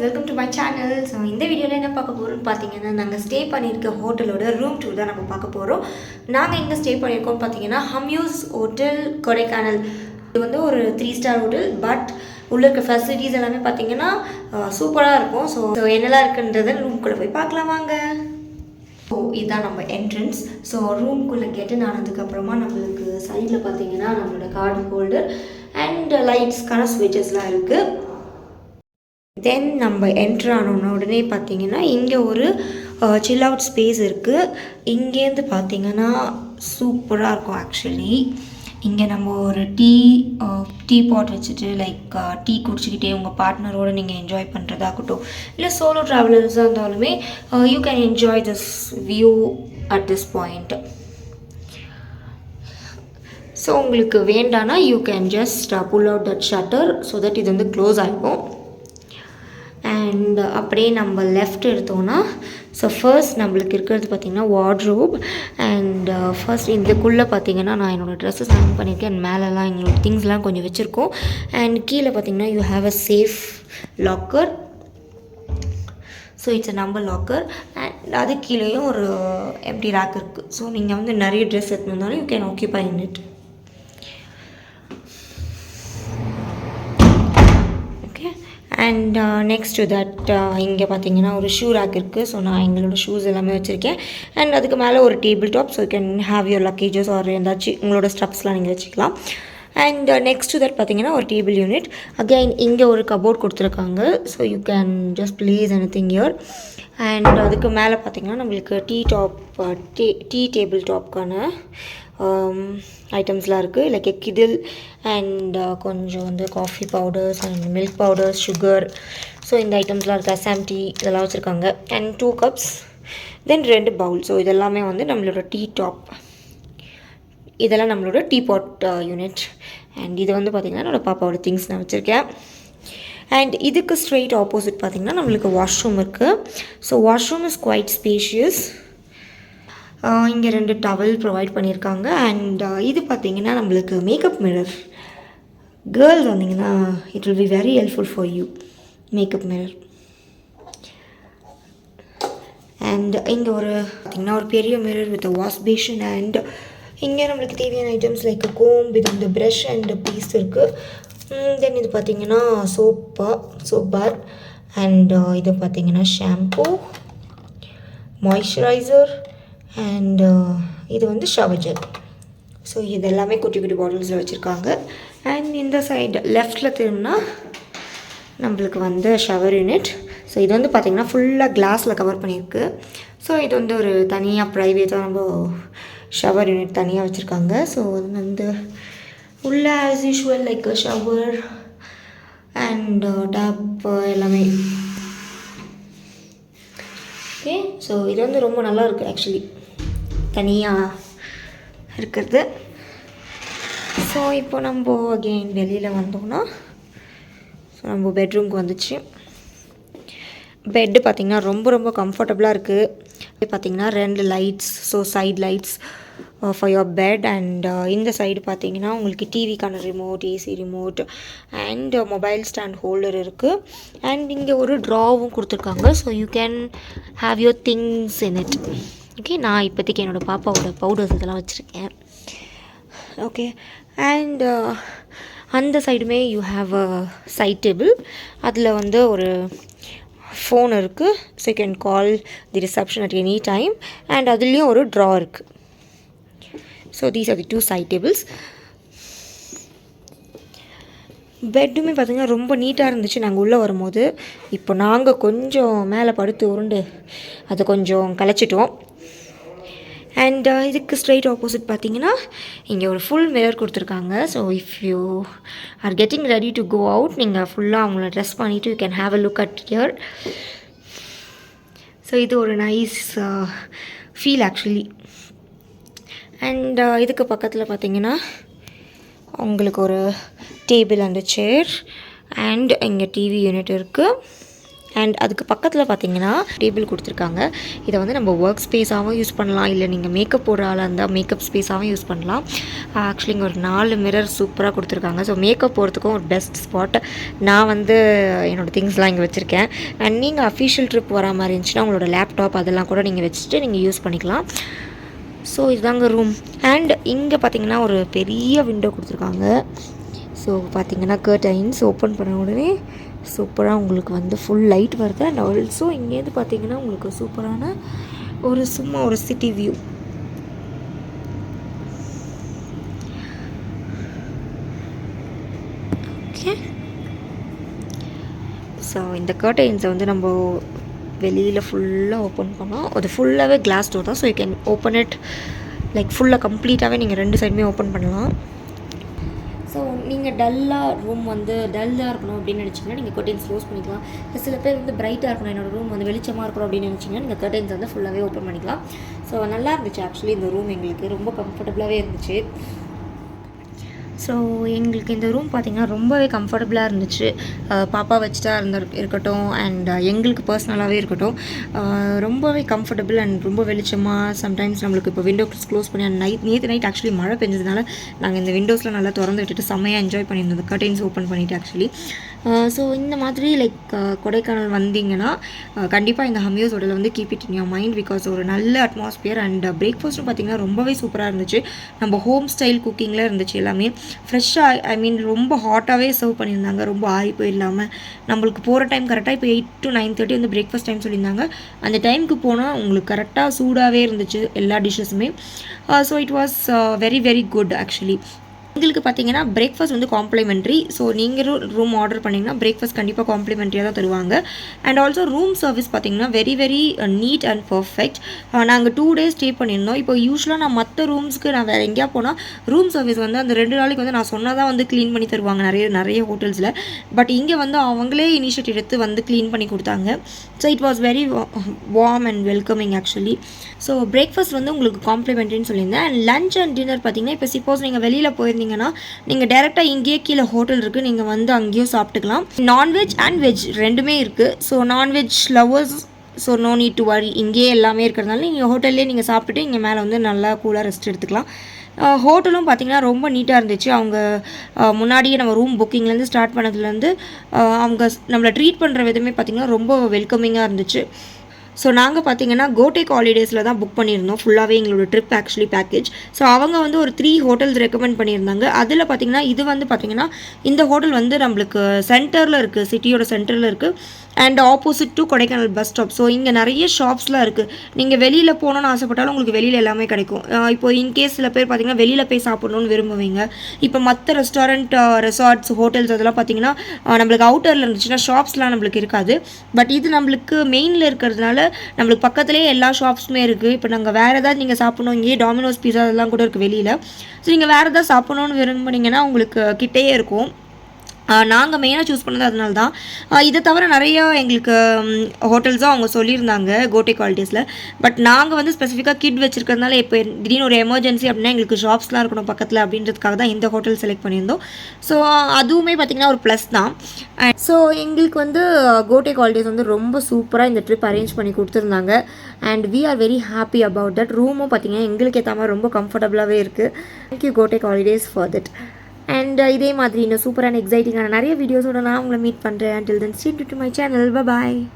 welcome to my channel. So இந்த வீடியோல என்ன பார்க்க போறோம்னு பாத்தீங்கன்னா நாங்க ஸ்டே பண்ணிருக்க ஹோட்டலோட ரூம் டூர் தான் நம்ம பார்க்க போறோம். நாங்க எங்க ஸ்டே பண்ணிருக்கோம் பாத்தீங்கன்னா Hamuse ஹோட்டல் கொடைக்கானல். இது வந்து ஒரு 3 ஸ்டார் ஹோட்டல் பட் உள்ள இருக்க ஃபெசிலிட்டிஸ் எல்லாமே பாத்தீங்கன்னா சூப்பரா இருக்கும். சோ என்னெல்லாம் இருக்குன்றதை ரூம்க்குள்ள போய் பார்க்கலாம் வாங்க. ஸோ இதுதான் நம்ம என்ட்ரன்ஸ். ஸோ ரூம்குள்ளே கெட்டன் ஆனதுக்கப்புறமா நம்மளுக்கு சைடில் பார்த்தீங்கன்னா நம்மளோட கார்டு ஹோல்டர் அண்ட் லைட்ஸ்க்கான ஸ்விட்சஸ்லாம் இருக்குது. தென் நம்ம என்ட்ரு ஆனோன்னு உடனே பார்த்தீங்கன்னா இங்கே ஒரு சில் அவுட் ஸ்பேஸ் இருக்குது. இங்கேருந்து பார்த்தீங்கன்னா சூப்பராக இருக்கும் ஆக்சுவலி. இங்கே நம்ம ஒரு டீ பாட் வச்சுட்டு லைக் டீ குடிச்சிக்கிட்டே உங்கள் பார்ட்னரோடு நீங்கள் என்ஜாய் பண்ணுறதாகட்டும், இல்லை சோலோ ட்ராவலர்ஸாக இருந்தாலுமே you can enjoy this view at this point. So உங்களுக்கு வேண்டானா you can just pull out that shutter so that இது வந்து க்ளோஸ் ஆகிடும். அண்ட் அப்படியே நம்ம லெஃப்ட் எடுத்தோன்னா ஸோ ஃபர்ஸ்ட் நம்மளுக்கு இருக்கிறது பார்த்திங்கன்னா வார்ட்ரோப். அண்ட் ஃபர்ஸ்ட் இதுக்குள்ளே பார்த்திங்கன்னா நான் என்னோடய ட்ரெஸ்ஸஸ் ஹேங் பண்ணியிருக்கேன். அண்ட் மேலெலாம் எங்களோட திங்ஸ்லாம் கொஞ்சம் வச்சுருக்கோம். அண்ட் கீழே பார்த்திங்கன்னா you have a safe locker. So it's a number locker. And அது கீழேயும் ஒரு எம்டி ரேக் இருக்குது. ஸோ நீங்கள் வந்து நிறைய ட்ரெஸ் எடுத்துன்னு வந்தாலும் you can ஆக்கியூபை in it. And next to that இங்கே பார்த்தீங்கன்னா ஒரு ஷூ ரேக் இருக்குது. ஸோ நான் எங்களோட ஷூஸ் எல்லாமே வச்சுருக்கேன். அண்ட் அதுக்கு மேலே ஒரு table top. So you can have your luggages or ஏதாச்சும் உங்களோட ஸ்டப்ஸ்லாம் நீங்கள் வச்சுக்கலாம். அண்ட் நெக்ஸ்ட் டு தட் பார்த்தீங்கன்னா ஒரு டேபிள் யூனிட். அகெயின் இங்கே ஒரு கபோர்ட் கொடுத்துருக்காங்க. So you can just place anything here. And அதுக்கு மேலே பார்த்தீங்கன்னா நம்மளுக்கு டீ டேபிள் டாப்க்கான ஐட்டம்ஸ்லாம் இருக்குது. லைக் கிடில் அண்ட் கொஞ்சம் வந்து coffee powders and milk powders, sugar. So இந்த ஐட்டம்ஸ்லாம் இருக்குது. அசாம் டீ இதெல்லாம் வச்சுருக்காங்க. And 2 cups, then 2 bowl. So இதெல்லாமே வந்து நம்மளோட இதெல்லாம் நம்மளோட டீ பாட் யூனிட். அண்ட் இது வந்து பார்த்திங்கன்னா என்னோடய பாப்பாவோட திங்ஸ் நான் வச்சுருக்கேன். அண்ட் இதுக்கு ஸ்ட்ரெயிட் ஆப்போசிட் பார்த்திங்கன்னா நம்மளுக்கு வாஷ்ரூம் இருக்குது. So washroom is quite spacious. இங்கே 2 டவல் ப்ரொவைட் பண்ணியிருக்காங்க. அண்ட் இது பார்த்திங்கன்னா நம்மளுக்கு மேக்கப் மிரர். கேர்ள்ஸ் வந்தீங்கன்னா it will be very helpful for you. Makeup mirror. And இங்கே பார்த்திங்கன்னா ஒரு பெரிய mirror with wash basin. And இங்கே நம்மளுக்கு தேவையான ஐட்டம்ஸ் லைக் கோம் வித் இந்த ப்ரஷ் அண்ட் பீஸ் இருக்குது. தென் இது பார்த்திங்கன்னா சோப் பார். அண்ட் இது பார்த்திங்கன்னா ஷாம்பூ, மாய்ஸ்சரைசர் அண்ட் இது வந்து ஷவர் ஜெல். ஸோ இது எல்லாமே குட்டி குட்டி பாட்டில்ஸில் வச்சுருக்காங்க. அண்ட் இந்த சைடு லெஃப்டில் திரும்பினா நம்மளுக்கு வந்து ஷவர் யூனிட். ஸோ இது வந்து பார்த்திங்கன்னா ஃபுல்லாக கிளாஸில் கவர் பண்ணியிருக்கு. ஸோ இது வந்து ஒரு தனியாக ப்ரைவேட்டாக நம்ம ஷவர் யூனிட் தனியாக வச்சுருக்காங்க. ஸோ அது வந்து உள்ள as usual like shower and tap எல்லாமே. ஓகே, ஸோ இது வந்து ரொம்ப நல்லா இருக்குது ஆக்சுவலி தனியாக இருக்கிறது. ஸோ இப்போ நம்ம அகெயின் வெளியில் வந்தோம்னா ஸோ நம்ம பெட்ரூம்க்கு வந்துச்சு. பெட்டு பார்த்திங்கன்னா ரொம்ப கம்ஃபர்டபுளாக இருக்குது. பார்த்திங்கன்னா 2 lights. So side lights for your bed. And இந்த சைடு பார்த்திங்கன்னா உங்களுக்கு டிவிக்கான remote, AC remote and mobile stand holder இருக்குது. அண்ட் இங்கே ஒரு ட்ராவும் கொடுத்துருக்காங்க. So you can have your things in it. Okay, நான் இப்போதைக்கு என்னோடய பாப்பாவோட பவுடர்ஸ் இதெல்லாம் வச்சுருக்கேன். ஓகே, அண்ட் அந்த சைடுமே you have a side table. அதில் வந்து ஒரு ஃபோன் இருக்குது. So you can call the reception at any time. And அதுலேயும் ஒரு ட்ரா இருக்குது. So these are the 2 side tables. பெட்டுமே பார்த்திங்கன்னா ரொம்ப நீட்டாக இருந்துச்சு நாங்கள் உள்ளே வரும்போது. இப்போ நாங்கள் கொஞ்சம் மேலே படுத்து உருண்டு அதை கொஞ்சம் கலைச்சிட்டோம். அண்ட் இதுக்கு ஸ்ட்ரெயிட் ஆப்போசிட் பார்த்திங்கன்னா இங்கே ஒரு ஃபுல் மிரர் கொடுத்துருக்காங்க. So if you are getting ready to go out நீங்கள் ஃபுல்லாக அவங்கள ட்ரெஸ் பண்ணிவிட்டு you can have a look at here. So இது ஒரு நைஸ் ஃபீல் ஆக்சுவலி. அண்ட் இதுக்கு பக்கத்தில் பார்த்திங்கன்னா உங்களுக்கு ஒரு டேபிள் அண்ட் சேர். அண்ட் இங்கே டிவி யூனிட் இருக்குது. அண்ட் அதுக்கு பக்கத்தில் பார்த்தீங்கன்னா டேபிள் கொடுத்துருக்காங்க. இதை வந்து நம்ம ஒர்க் ஸ்பேஸாகவும் யூஸ் பண்ணலாம், இல்லை நீங்கள் மேக்கப் போடுற ஆளாக இருந்தால் மேக்கப் ஸ்பேஸாகவும் யூஸ் பண்ணலாம். ஆக்சுவலி இங்கே ஒரு 4 மிரர் சூப்பராக கொடுத்துருக்காங்க. ஸோ மேக்கப் போகிறதுக்கும் ஒரு பெஸ்ட் ஸ்பாட். நான் வந்து என்னோடய திங்ஸ்லாம் இங்கே வச்சுருக்கேன். அண்ட் நீங்கள் அஃபிஷியல் ட்ரிப் வர மாதிரி இருந்துச்சுன்னா உங்களோட லேப்டாப் அதெல்லாம் கூட நீங்கள் வச்சுட்டு நீங்கள் யூஸ் பண்ணிக்கலாம். ஸோ இதுதாங்க ரூம். அண்ட் இங்கே பார்த்தீங்கன்னா ஒரு பெரிய விண்டோ கொடுத்துருக்காங்க. ஸோ பார்த்தீங்கன்னா கர்டைன்ஸ் ஓப்பன் பண்ண உடனே சூப்பராக உங்களுக்கு வந்து ஃபுல் லைட் வருது. அண்ட் ஆல்சோ இங்கேருந்து பார்த்தீங்கன்னா உங்களுக்கு சூப்பரான சும்மா ஒரு சிட்டி வியூ. ஓகே, ஸோ இந்த கர்டைன்ஸை வந்து நம்ம வெளியில் ஃபுல்லாக ஓப்பன் பண்ணோம். அது ஃபுல்லாகவே கிளாஸ் டோர் தான். So you can open it like ஃபுல்லாக கம்ப்ளீட்டாகவே நீங்கள் 2 சைடுமே ஓப்பன் பண்ணலாம். ஸோ நீங்கள் ரூம் வந்து டல்லாக இருக்கணும் அப்படின்னு நினச்சிங்கன்னா நீங்கள் கர்டைன்ஸ் க்ளோஸ் பண்ணிக்கலாம். சில பேர் வந்து பிரைட்டாக இருக்கணும், என்னோடய ரூம் வந்து வெளிச்சமாக இருக்கணும் அப்படின்னு நினச்சிங்கன்னா நீங்கள் கர்டைன்ஸ் வந்து ஃபுல்லாகவே ஓப்பன் பண்ணிக்கலாம். ஸோ நல்லா இருந்துச்சு ஆக்சுவலி இந்த ரூம், எங்களுக்கு ரொம்ப கம்ஃபர்டபுளாகவே இருந்துச்சு. ஸோ எங்களுக்கு இந்த ரூம் பார்த்திங்கன்னா ரொம்பவே கம்ஃபர்டபுளாக இருந்துச்சு. பாப்பா வச்சுட்டா இருக்கட்டும் அண்ட் எங்களுக்கு பர்சனலாகவே இருக்கட்டும், ரொம்பவே கம்ஃபர்டபுள் அண்ட் ரொம்ப வெளிச்சமாக. சம்டைம்ஸ் நம்மளுக்கு இப்போ விண்டோஸ் க்ளோஸ் பண்ணி நேற்று நைட் ஆக்சுவலி மழை பெஞ்சதுனால நாங்கள் இந்த விண்டோஸ்லாம் நல்லா திறந்து விட்டுட்டு செம்மையாக என்ஜாய் பண்ணியிருந்தோம், கர்டைன்ஸ் ஓப்பன் பண்ணிவிட்டு ஆக்சுவலி. ஸோ இந்த மாதிரி லைக் கொடைக்கானல் வந்தீங்கன்னா கண்டிப்பாக இந்த ஹமியூஸ் ஹோட்டலில் வந்து keep it in your mind, because ஒரு நல்ல அட்மாஸ்பியர். அண்ட் பிரேக்ஃபாஸ்ட்டும் பார்த்திங்கன்னா ரொம்பவே சூப்பராக இருந்துச்சு. நம்ம ஹோம் ஸ்டைல் குக்கிங்கில் இருந்துச்சு எல்லாமே ஃப்ரெஷ்ஷாக. ஐ மீன் ரொம்ப ஹாட்டாகவே சர்வ் பண்ணியிருந்தாங்க, ரொம்ப ஆறி போயிடலாமல். நம்மளுக்கு போகிற டைம் கரெக்டாக இப்போ 8 to 9:30 வந்து பிரேக்ஃபாஸ்ட் டைம் சொல்லியிருந்தாங்க. அந்த டைமுக்கு போனால் உங்களுக்கு கரெக்டாக சூடாகவே இருந்துச்சு எல்லா டிஷ்ஷஸுமே. So it was very very good actually. எங்களுக்கு பார்த்தீங்கன்னா பிரேக்ஃபாஸ்ட் வந்து காம்ப்ளிமெண்ட்ரி. ஸோ நீங்கள் ரூம் ஆர்டர் பண்ணிங்கன்னா பிரேக்ஃபாஸ்ட் கண்டிப்பாக காம்ப்ளிமெண்ட்ரியாக தான் தருவாங்க. அண்ட் ஆல்சோ ரூம் சர்வீஸ் பார்த்தீங்கன்னா very very neat and perfect. நாங்கள் 2 days ஸ்டே பண்ணியிருந்தோம். இப்போ யூஸ்வலாக நான் மற்ற ரூம்ஸ்க்கு நான் வேறு எங்கேயா போனால் ரூம் சர்வீஸ் வந்து அந்த 2 நாளைக்கு வந்து நான் சொன்னால் வந்து க்ளீன் பண்ணி தருவாங்க நிறைய ஹோட்டல்ஸில். பட் இங்கே வந்து அவங்களே இனிஷியேட்டிவ் எடுத்து வந்து க்ளீன் பண்ணி கொடுத்தாங்க. So it was very warm and welcoming actually. So breakfast வந்து உங்களுக்கு காம்ப்ளிமெண்ட்ரின்னு சொல்லியிருந்தேன். அண்ட் லஞ்ச் அண்ட் டின்னர் பார்த்தீங்கன்னா இப்போ சப்போஸ் நீங்கள் வெளியில் போயிருந்தீங்கன்னா நீங்கள் டேரெக்டாக இங்கேயே கீழே ஹோட்டல் இருக்குது, நீங்கள் வந்து அங்கேயும் சாப்பிட்டுக்கலாம். நான்வெஜ் அண்ட் வெஜ் ரெண்டுமே இருக்குது. So non veg lovers, so no need to worry, இங்கேயே எல்லாமே இருக்கிறதுனால நீங்கள் ஹோட்டல்லே நீங்கள் சாப்பிட்டுட்டு இங்கே மேலே வந்து நல்லா கூலாக ரெஸ்ட் எடுத்துக்கலாம். ஹோட்டலும் பார்த்திங்கன்னா ரொம்ப நீட்டாக இருந்துச்சு. அவங்க முன்னாடியே நம்ம ரூம் புக்கிங்லேருந்து ஸ்டார்ட் பண்ணதுலேருந்து அவங்க நம்மளை ட்ரீட் பண்ணுற விதமே பார்த்திங்கன்னா ரொம்ப வெல்கமிங்காக இருந்துச்சு. ஸோ நாங்கள் பார்த்தீங்கன்னா கோடேக் ஹாலிடேஸில் தான் புக் பண்ணியிருந்தோம் ஃபுல்லாகவே எங்களோட ட்ரிப் ஆக்சுவலி பேக்கேஜ். ஸோ அவங்க வந்து ஒரு 3 ஹோட்டல்ஸ் ரெக்கமெண்ட் பண்ணியிருந்தாங்க. அதில் பார்த்தீங்கன்னா இது வந்து பார்த்திங்கன்னா இந்த ஹோட்டல் வந்து நம்மளுக்கு சென்டரில் இருக்குது, சிட்டியோட சென்டரில் இருக்குது. And opposite to Kodaikanal bus stop. So இங்கே நிறைய ஷாப்ஸ்லாம் இருக்குது. நீங்கள் வெளியில் போகணுன்னு ஆசைப்பட்டாலும் உங்களுக்கு வெளியில் எல்லாமே கிடைக்கும். இப்போ இன்கேஸ் சில பேர் பார்த்திங்கன்னா வெளியில் போய் சாப்பிட்ணுன்னு விரும்புவீங்க. இப்போ மற்ற ரெஸ்டாரண்ட், ரெசார்ட்ஸ், ஹோட்டல்ஸ் அதெல்லாம் பார்த்திங்கன்னா நம்மளுக்கு அவுட்டரில் இருந்துச்சுன்னா ஷாப்ஸ்லாம் நம்மளுக்கு இருக்காது. பட் இது நம்மளுக்கு மெயினில் இருக்கிறதுனால நம்மளுக்கு பக்கத்துலேயே எல்லா ஷாப்ஸுமே இருக்குது. இப்போ நாங்கள் வேறு ஏதாவது நீங்கள் சாப்பிட்ணும், இங்கேயே டாமினோஸ் பீஸா அதெல்லாம் கூட இருக்குது வெளியில். ஸோ நீங்கள் வேறு ஏதாவது சாப்பிட்ணுன்னு விரும்புனீங்கன்னா உங்களுக்கு கிட்டேயே இருக்கும். நாங்கள் மெயினாக சூஸ் பண்ணது அதனால தான். இதை தவிர நிறையா எங்களுக்கு ஹோட்டல்ஸும் அவங்க சொல்லியிருந்தாங்க கோடேக் ஹாலிடேஸில். பட் நாங்கள் வந்து ஸ்பெசிஃபிக்காக கிட் வச்சுருக்கிறதுனால இப்போ திடீர்னு ஒரு எமர்ஜென்சி அப்படின்னா எங்களுக்கு ஷாப்ஸ்லாம் இருக்கணும் பக்கத்தில் அப்படின்றதுக்காக தான் இந்த ஹோட்டல் செலக்ட் பண்ணியிருந்தோம். ஸோ அதுவுமே பார்த்திங்கன்னா ஒரு ப்ளஸ் தான். ஸோ எங்களுக்கு வந்து கோடேக் ஹாலிடேஸ் வந்து ரொம்ப சூப்பராக இந்த ட்ரிப் அரேஞ்ச் பண்ணி கொடுத்துருந்தாங்க. And we are very happy about that. ரூமும் பார்த்திங்கன்னா எங்களுக்கு ஏற்ற மாதிரி ரொம்ப கம்ஃபர்டபுளாகவே இருக்குது. Thank you Kodak holidays for that. And இதே மாதிரி இன்னும் சூப்பரான எக்ஸைட்டிங்கான நிறைய வீடியோஸோட நான் உங்களை மீட் பண்ணுறேன். until then stay tuned to my channel. Bye bye.